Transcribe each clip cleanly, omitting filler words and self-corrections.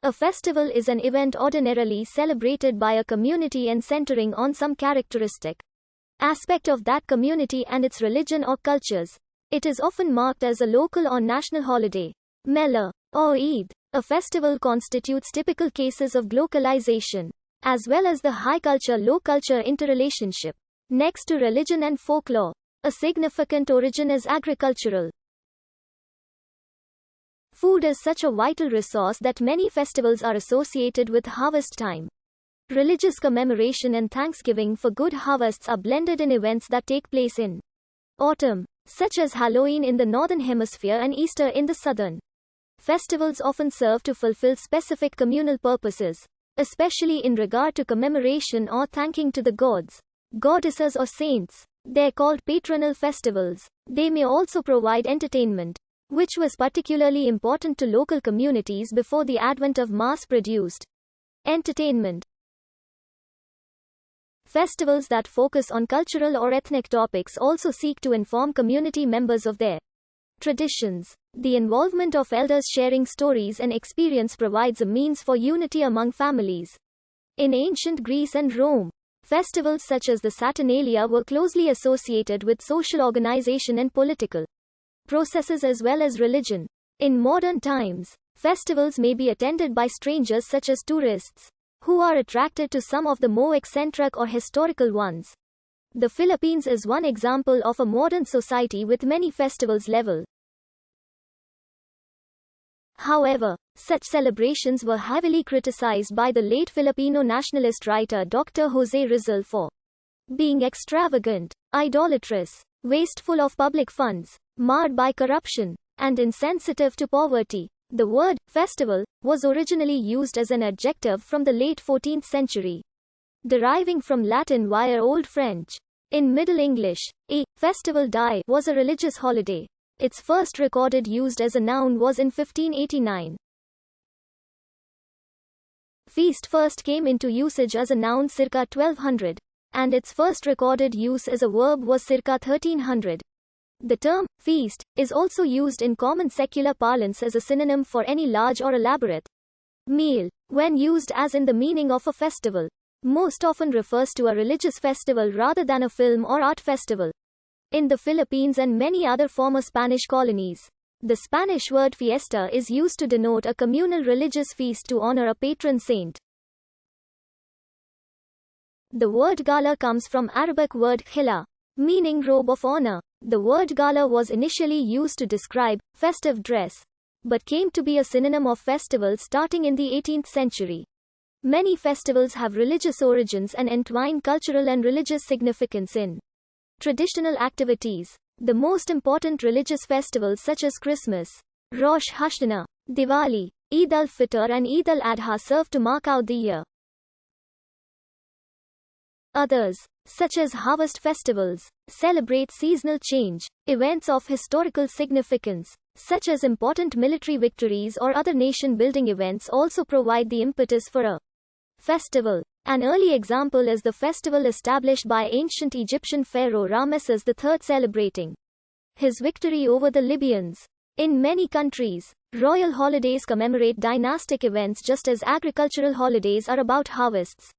A festival is an event ordinarily celebrated by a community and centering on some characteristic aspect of that community and its religion or cultures. It is often marked as a local or national holiday. Mela, or Eid, a festival constitutes typical cases of globalization, as well as the high culture-low culture interrelationship. Next to religion and folklore, a significant origin is agricultural. Food is such a vital resource that many festivals are associated with harvest time. Religious commemoration and thanksgiving for good harvests are blended in events that take place in autumn, such as Halloween in the northern hemisphere and Easter in the southern. Festivals often serve to fulfill specific communal purposes, especially in regard to commemoration or thanking to the gods, goddesses or saints. They're called patronal festivals. They may also provide entertainment, which was particularly important to local communities before the advent of mass-produced entertainment. Festivals that focus on cultural or ethnic topics also seek to inform community members of their traditions. The involvement of elders sharing stories and experience provides a means for unity among families. In ancient Greece and Rome, festivals such as the Saturnalia were closely associated with social organization and political processes as well as religion. In modern times, festivals may be attended by strangers such as tourists, who are attracted to some of the more eccentric or historical ones. The Philippines is one example of a modern society with many festivals level. However, such celebrations were heavily criticized by the late Filipino nationalist writer Dr. Jose Rizal for being extravagant, idolatrous, wasteful of public funds, marred by corruption, and insensitive to poverty. The word festival was originally used as an adjective from the late 14th century, deriving from Latin via Old French. In Middle English, a festival day was a religious holiday. Its first recorded use as a noun was in 1589. Feast first came into usage as a noun circa 1200, and its first recorded use as a verb was circa 1300. The term feast is also used in common secular parlance as a synonym for any large or elaborate meal, when used as in the meaning of a festival. Most often refers to a religious festival rather than a film or art festival. In the Philippines and many other former Spanish colonies, the Spanish word fiesta is used to denote a communal religious feast to honor a patron saint. The word gala comes from Arabic word khila, meaning robe of honor. The word gala was initially used to describe festive dress, but came to be a synonym of festival starting in the 18th century. Many festivals have religious origins and entwine cultural and religious significance in traditional activities. The most important religious festivals such as Christmas, Rosh Hashanah, Diwali, Eid al-Fitr and Eid al-Adha serve to mark out the year. Others, such as harvest festivals, celebrate seasonal change, events of historical significance, such as important military victories or other nation-building events also provide the impetus for a festival. An early example is the festival established by ancient Egyptian pharaoh Ramesses III celebrating his victory over the Libyans. In many countries, royal holidays commemorate dynastic events just as agricultural holidays are about harvests.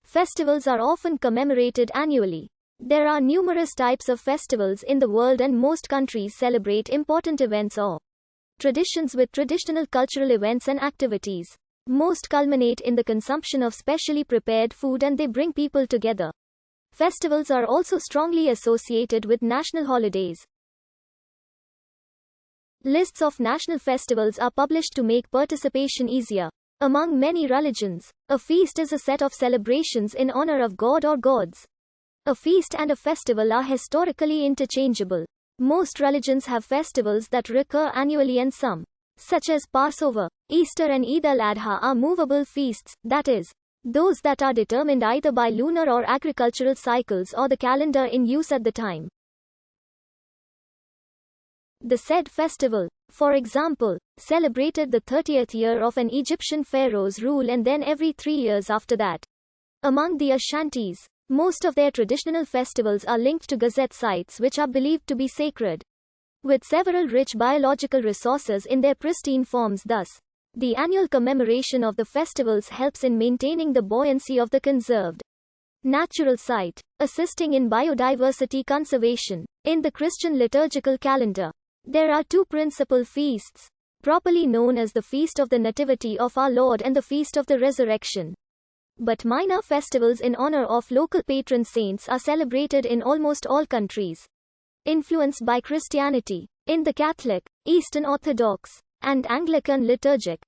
Festivals are often commemorated annually. There are numerous types of festivals in the world and most countries celebrate important events or traditions with traditional cultural events and activities. Most culminate in the consumption of specially prepared food and they bring people together. Festivals are also strongly associated with national holidays. Lists of national festivals are published to make participation easier. Among many religions, a feast is a set of celebrations in honor of God or gods. A feast and a festival are historically interchangeable. Most religions have festivals that recur annually and some, such as Passover, Easter and Eid al-Adha are movable feasts, that is, those that are determined either by lunar or agricultural cycles or the calendar in use at the time. The said festival, for example, celebrated the 30th year of an Egyptian pharaoh's rule and then every 3 years after that. Among the Ashantis, most of their traditional festivals are linked to gazette sites which are believed to be sacred. with several rich biological resources in their pristine forms. Thus, the annual commemoration of the festivals helps in maintaining the buoyancy of the conserved natural site, assisting in biodiversity conservation. In the Christian liturgical calendar, there are two principal feasts, properly known as the Feast of the Nativity of our Lord and the Feast of the Resurrection. But minor festivals in honor of local patron saints are celebrated in almost all countries influenced by Christianity. In the Catholic, Eastern Orthodox, and Anglican liturgic